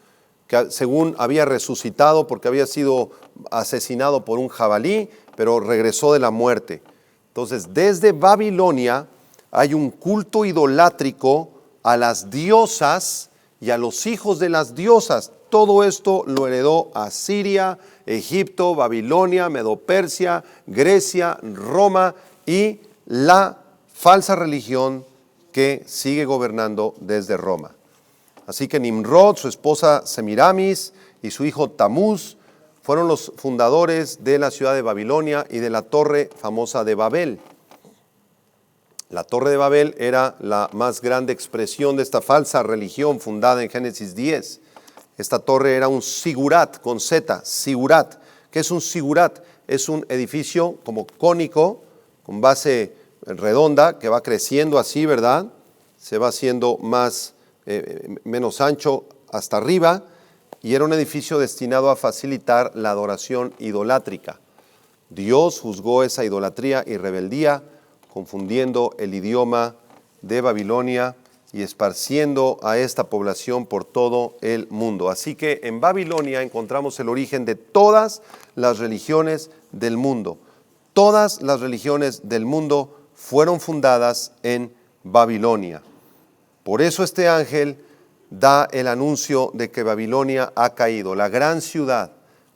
que según había resucitado porque había sido asesinado por un jabalí, pero regresó de la muerte. Entonces, desde Babilonia hay un culto idolátrico a las diosas y a los hijos de las diosas. Todo esto lo heredó Asiria, Egipto, Babilonia, Medo-Persia, Grecia, Roma y la falsa religión que sigue gobernando desde Roma. Así que Nimrod, su esposa Semiramis y su hijo Tamuz fueron los fundadores de la ciudad de Babilonia y de la torre famosa de Babel. La torre de Babel era la más grande expresión de esta falsa religión fundada en Génesis 10. Esta torre era un sigurat con Z, sigurat. ¿Qué es un sigurat? Es un edificio como cónico, con base redonda, que va creciendo así, ¿verdad? Se va haciendo menos ancho hasta arriba, y era un edificio destinado a facilitar la adoración idolátrica. Dios juzgó esa idolatría y rebeldía, confundiendo el idioma de Babilonia y esparciendo a esta población por todo el mundo. Así que en Babilonia encontramos el origen de todas las religiones del mundo. Todas las religiones del mundo fueron fundadas en Babilonia. Por eso este ángel da el anuncio de que Babilonia ha caído, la gran ciudad.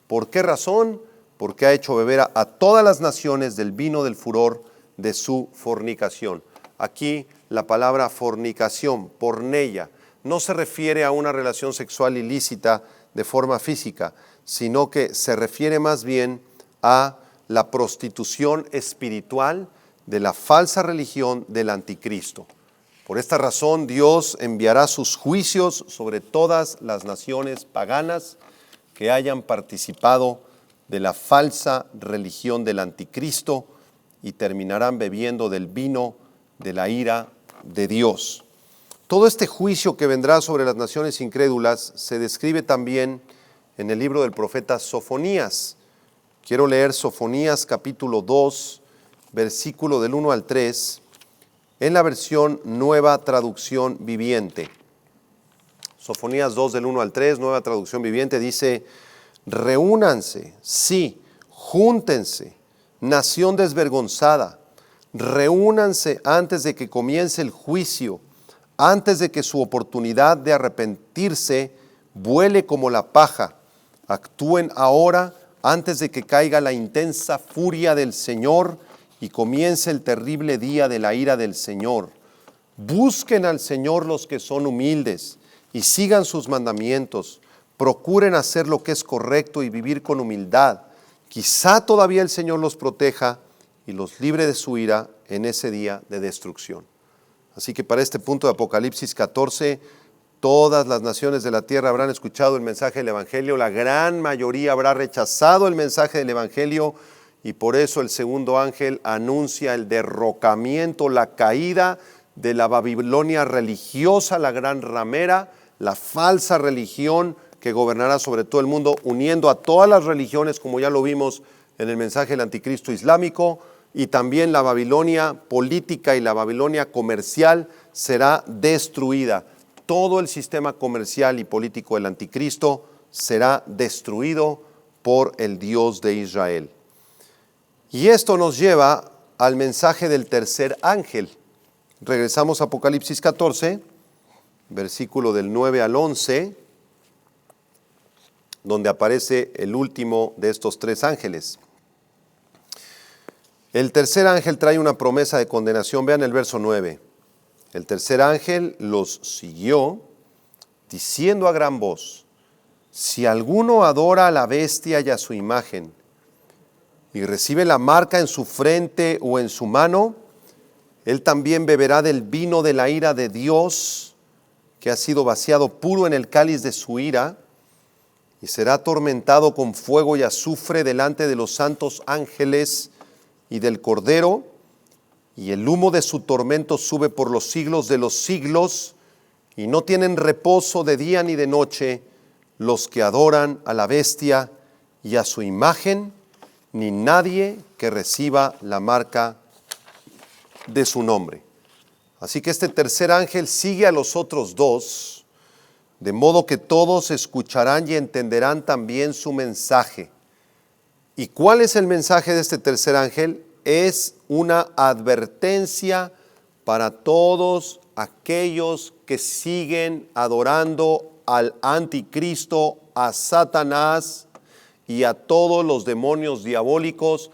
¿Por qué razón? Porque ha hecho beber a todas las naciones del vino del furor de su fornicación. Aquí la palabra fornicación, porneia, no se refiere a una relación sexual ilícita de forma física, sino que se refiere más bien a la prostitución espiritual de la falsa religión del anticristo. Por esta razón, Dios enviará sus juicios sobre todas las naciones paganas que hayan participado de la falsa religión del anticristo y terminarán bebiendo del vino de la ira de Dios. Todo este juicio que vendrá sobre las naciones incrédulas se describe también en el libro del profeta Sofonías. Quiero leer Sofonías capítulo 2, versículo del 1 al 3, en la versión Nueva Traducción Viviente. Sofonías 2 del 1 al 3, Nueva Traducción Viviente, dice: reúnanse, sí, júntense, nación desvergonzada, reúnanse antes de que comience el juicio, antes de que su oportunidad de arrepentirse vuele como la paja. Actúen ahora antes de que caiga la intensa furia del Señor y comience el terrible día de la ira del Señor. Busquen al Señor los que son humildes y sigan sus mandamientos. Procuren hacer lo que es correcto y vivir con humildad. Quizá todavía el Señor los proteja y los libre de su ira en ese día de destrucción. Así que para este punto de Apocalipsis 14, todas las naciones de la tierra habrán escuchado el mensaje del Evangelio, la gran mayoría habrá rechazado el mensaje del Evangelio, y por eso el segundo ángel anuncia el derrocamiento, la caída de la Babilonia religiosa, la gran ramera, la falsa religión que gobernará sobre todo el mundo, uniendo a todas las religiones, como ya lo vimos en el mensaje del anticristo islámico, y también la Babilonia política y la Babilonia comercial será destruida. Todo el sistema comercial y político del anticristo será destruido por el Dios de Israel. Y esto nos lleva al mensaje del tercer ángel. Regresamos a Apocalipsis 14, versículo del 9 al 11, donde aparece el último de estos tres ángeles. El tercer ángel trae una promesa de condenación. Vean el verso 9. El tercer ángel los siguió, diciendo a gran voz: si alguno adora a la bestia y a su imagen, y recibe la marca en su frente o en su mano, él también beberá del vino de la ira de Dios, que ha sido vaciado puro en el cáliz de su ira, y será atormentado con fuego y azufre delante de los santos ángeles y del Cordero, y el humo de su tormento sube por los siglos de los siglos, y no tienen reposo de día ni de noche los que adoran a la bestia y a su imagen, ni nadie que reciba la marca de su nombre. Así que este tercer ángel sigue a los otros dos, de modo que todos escucharán y entenderán también su mensaje. ¿Y cuál es el mensaje de este tercer ángel? Es una advertencia para todos aquellos que siguen adorando al anticristo, a Satanás y a todos los demonios diabólicos,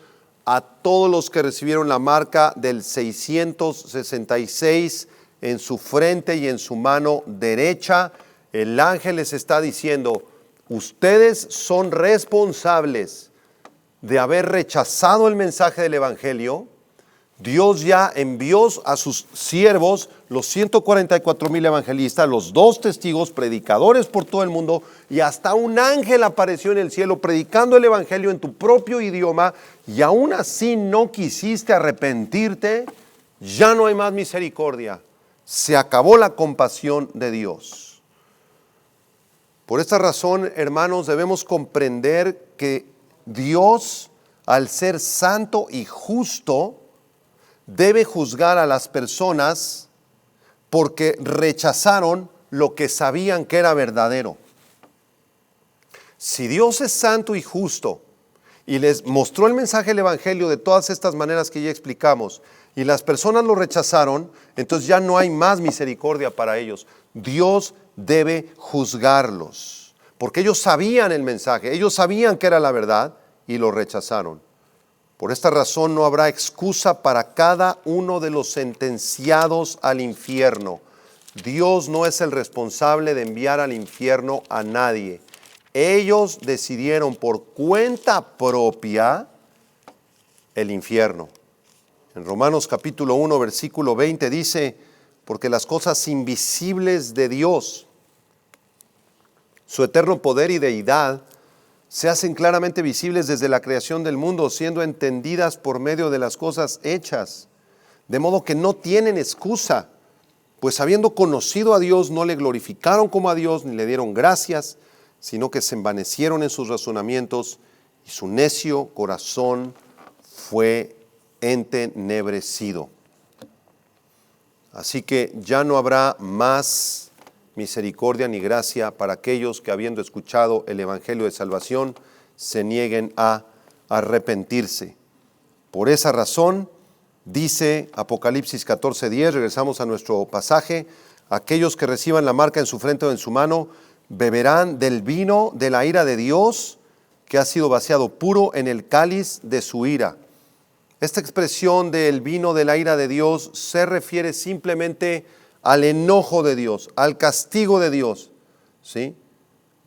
a todos los que recibieron la marca del 666 en su frente y en su mano derecha. El ángel les está diciendo: ustedes son responsables de haber rechazado el mensaje del Evangelio. Dios ya envió a sus siervos, los 144,000 evangelistas, los 2 testigos, predicadores por todo el mundo, y hasta un ángel apareció en el cielo predicando el Evangelio en tu propio idioma, y aún así no quisiste arrepentirte. Ya no hay más misericordia. Se acabó la compasión de Dios. Por esta razón, hermanos, debemos comprender que Dios, al ser santo y justo, debe juzgar a las personas porque rechazaron lo que sabían que era verdadero. Si Dios es santo y justo y les mostró el mensaje del Evangelio de todas estas maneras que ya explicamos, y las personas lo rechazaron, entonces ya no hay más misericordia para ellos. Dios debe juzgarlos, porque ellos sabían el mensaje, ellos sabían que era la verdad y lo rechazaron. Por esta razón no habrá excusa para cada uno de los sentenciados al infierno. Dios no es el responsable de enviar al infierno a nadie. Ellos decidieron por cuenta propia el infierno. En Romanos capítulo 1, versículo 20 dice, porque las cosas invisibles de Dios, su eterno poder y deidad, se hacen claramente visibles desde la creación del mundo, siendo entendidas por medio de las cosas hechas, de modo que no tienen excusa, pues habiendo conocido a Dios, no le glorificaron como a Dios, ni le dieron gracias, sino que se envanecieron en sus razonamientos, y su necio corazón fue entenebrecido. Así que ya no habrá más misericordia ni gracia para aquellos que, habiendo escuchado el Evangelio de salvación, se nieguen a arrepentirse. Por esa razón, dice Apocalipsis 14:10, regresamos a nuestro pasaje, aquellos que reciban la marca en su frente o en su mano, beberán del vino de la ira de Dios, que ha sido vaciado puro en el cáliz de su ira. Esta expresión del vino de la ira de Dios se refiere simplemente al enojo de Dios, al castigo de Dios, ¿sí?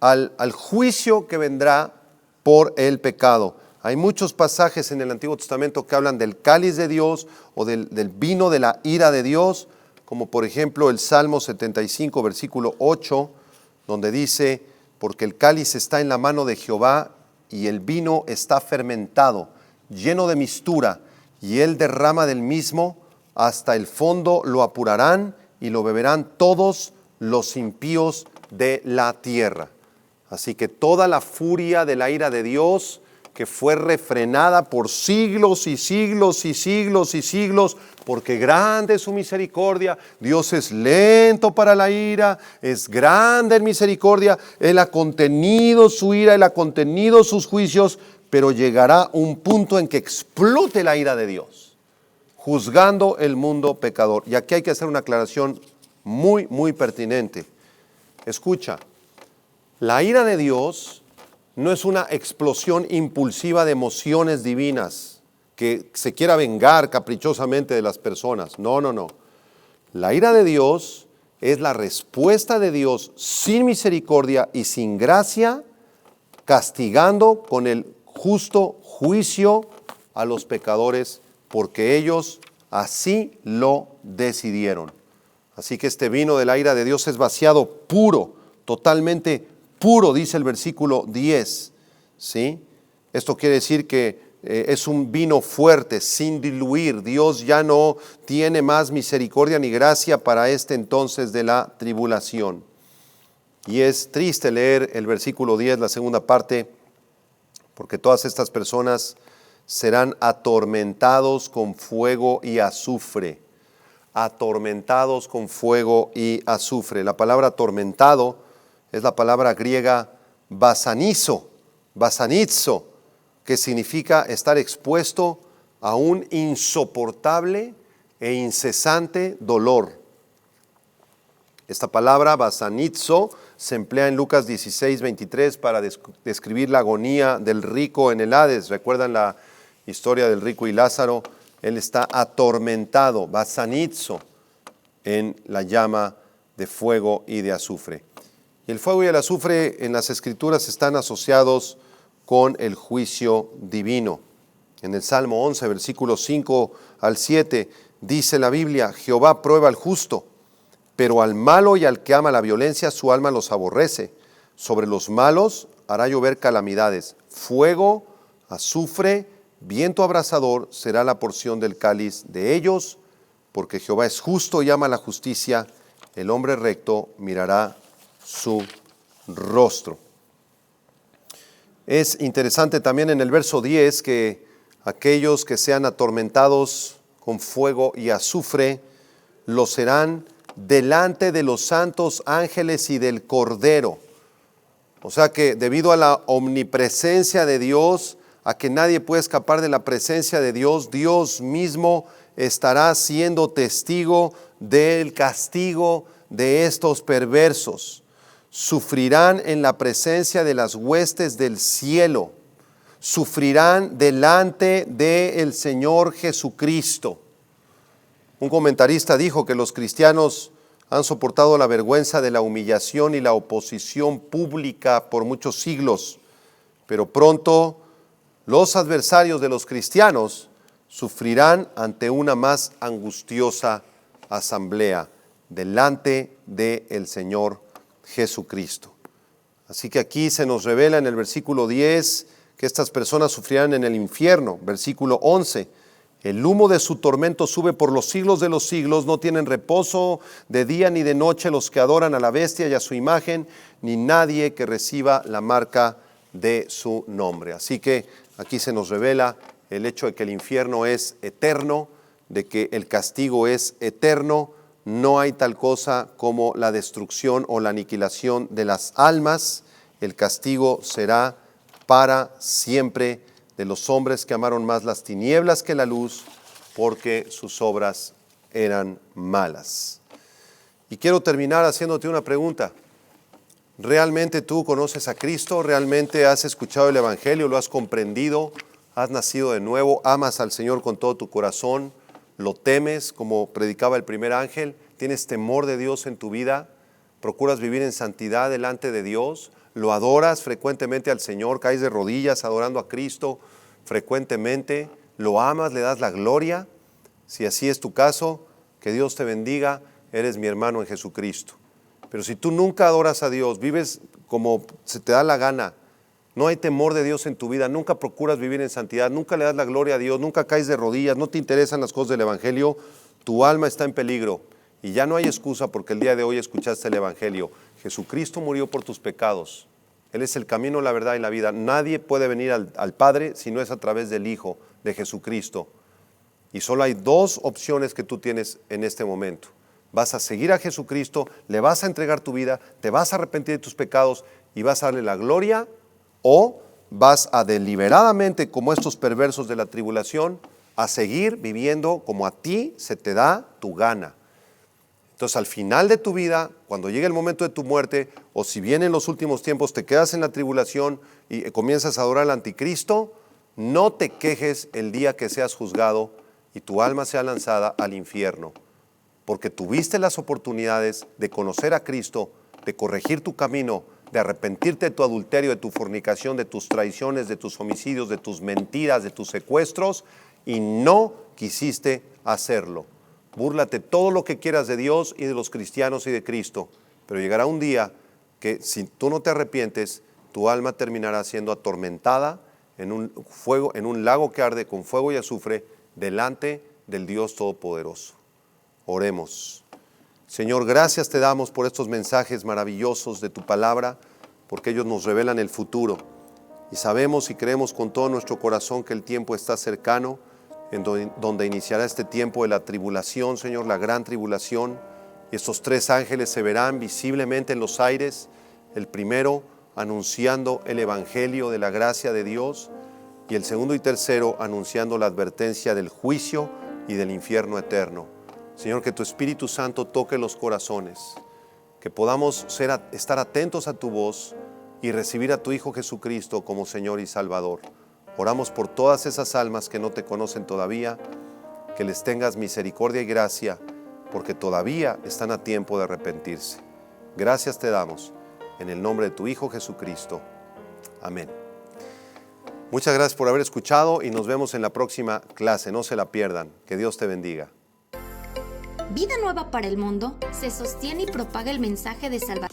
Al juicio que vendrá por el pecado. Hay muchos pasajes en el Antiguo Testamento que hablan del cáliz de Dios o del vino de la ira de Dios, como por ejemplo el Salmo 75, versículo 8, donde dice, porque el cáliz está en la mano de Jehová y el vino está fermentado, lleno de mistura, y él derrama del mismo, hasta el fondo lo apurarán y lo beberán todos los impíos de la tierra. Así que toda la furia de la ira de Dios, que fue refrenada por siglos y siglos y siglos y siglos, porque grande es su misericordia, Dios es lento para la ira, es grande en misericordia, Él ha contenido su ira, Él ha contenido sus juicios, pero llegará un punto en que explote la ira de Dios, juzgando el mundo pecador. Y aquí hay que hacer una aclaración muy pertinente. Escucha, la ira de Dios no es una explosión impulsiva de emociones divinas que se quiera vengar caprichosamente de las personas. No. La ira de Dios es la respuesta de Dios sin misericordia y sin gracia, castigando con el justo juicio a los pecadores, porque ellos así lo decidieron. Así que este vino de la ira de Dios es vaciado puro, totalmente puro, dice el versículo 10, ¿sí? Esto quiere decir que es un vino fuerte, sin diluir. Dios ya no tiene más misericordia ni gracia para este entonces de la tribulación. Y es triste leer el versículo 10, la segunda parte, porque todas estas personas serán atormentados con fuego y azufre. Atormentados con fuego y azufre. La palabra atormentado es la palabra griega basanizo, que significa estar expuesto a un insoportable e incesante dolor. Esta palabra basanizo se emplea en Lucas 16:23 para describir la agonía del rico en el Hades. ¿Recuerdan la historia del rico y Lázaro? Él está atormentado, basanizo, en la llama de fuego y de azufre. Y el fuego y el azufre en las Escrituras están asociados con el juicio divino. En el Salmo 11, versículos 5 al 7, dice la Biblia, Jehová prueba al justo, pero al malo y al que ama la violencia su alma los aborrece. Sobre los malos hará llover calamidades, fuego, azufre, viento abrasador será la porción del cáliz de ellos, porque Jehová es justo y ama la justicia, el hombre recto mirará su rostro. Es interesante también en el verso 10 que aquellos que sean atormentados con fuego y azufre lo serán delante de los santos ángeles y del Cordero. O sea que debido a la omnipresencia de Dios, a que nadie puede escapar de la presencia de Dios, Dios mismo estará siendo testigo del castigo de estos perversos. Sufrirán en la presencia de las huestes del cielo. Sufrirán delante del Señor Jesucristo. Un comentarista dijo que los cristianos han soportado la vergüenza de la humillación y la oposición pública por muchos siglos, pero pronto los adversarios de los cristianos sufrirán ante una más angustiosa asamblea delante del Señor Jesucristo. Así que aquí se nos revela en el versículo 10 que estas personas sufrirán en el infierno. Versículo 11, el humo de su tormento sube por los siglos de los siglos, no tienen reposo de día ni de noche los que adoran a la bestia y a su imagen, ni nadie que reciba la marca de su nombre. Así que aquí se nos revela el hecho de que el infierno es eterno, de que el castigo es eterno. No hay tal cosa como la destrucción o la aniquilación de las almas. El castigo será para siempre de los hombres que amaron más las tinieblas que la luz, porque sus obras eran malas. Y quiero terminar haciéndote una pregunta. ¿Realmente tú conoces a Cristo? ¿Realmente has escuchado el Evangelio? ¿Lo has comprendido? ¿Has nacido de nuevo? ¿Amas al Señor con todo tu corazón? ¿Lo temes como predicaba el primer ángel? ¿Tienes temor de Dios en tu vida? ¿Procuras vivir en santidad delante de Dios? ¿Lo adoras frecuentemente al Señor? ¿Caes de rodillas adorando a Cristo frecuentemente? ¿Lo amas? ¿Le das la gloria? Si así es tu caso, que Dios te bendiga, eres mi hermano en Jesucristo. Pero si tú nunca adoras a Dios, vives como se te da la gana, no hay temor de Dios en tu vida, nunca procuras vivir en santidad, nunca le das la gloria a Dios, nunca caes de rodillas, no te interesan las cosas del Evangelio, tu alma está en peligro. Y ya no hay excusa porque el día de hoy escuchaste el Evangelio. Jesucristo murió por tus pecados. Él es el camino, la verdad y la vida. Nadie puede venir al Padre si no es a través del Hijo de Jesucristo. Y solo hay dos opciones que tú tienes en este momento. Vas a seguir a Jesucristo, le vas a entregar tu vida, te vas a arrepentir de tus pecados y vas a darle la gloria, o vas a deliberadamente, como estos perversos de la tribulación, a seguir viviendo como a ti se te da tu gana. Entonces, al final de tu vida, cuando llegue el momento de tu muerte, o si bien en los últimos tiempos te quedas en la tribulación y comienzas a adorar al anticristo, no te quejes el día que seas juzgado y tu alma sea lanzada al infierno, porque tuviste las oportunidades de conocer a Cristo, de corregir tu camino, de arrepentirte de tu adulterio, de tu fornicación, de tus traiciones, de tus homicidios, de tus mentiras, de tus secuestros, y no quisiste hacerlo. Búrlate todo lo que quieras de Dios y de los cristianos y de Cristo, pero llegará un día que si tú no te arrepientes, tu alma terminará siendo atormentada en un fuego, en un lago que arde con fuego y azufre delante del Dios Todopoderoso. Oremos. Señor, gracias te damos por estos mensajes maravillosos de tu palabra, porque ellos nos revelan el futuro. Y sabemos y creemos con todo nuestro corazón que el tiempo está cercano, en donde iniciará este tiempo de la tribulación, Señor, la gran tribulación. Y estos tres ángeles se verán visiblemente en los aires, el primero anunciando el evangelio de la gracia de Dios, y el segundo y tercero anunciando la advertencia del juicio y del infierno eterno. Señor, que tu Espíritu Santo toque los corazones, que podamos estar atentos a tu voz y recibir a tu Hijo Jesucristo como Señor y Salvador. Oramos por todas esas almas que no te conocen todavía, que les tengas misericordia y gracia, porque todavía están a tiempo de arrepentirse. Gracias te damos, en el nombre de tu Hijo Jesucristo. Amén. Muchas gracias por haber escuchado y nos vemos en la próxima clase. No se la pierdan. Que Dios te bendiga. Vida Nueva para el Mundo se sostiene y propaga el mensaje de salvación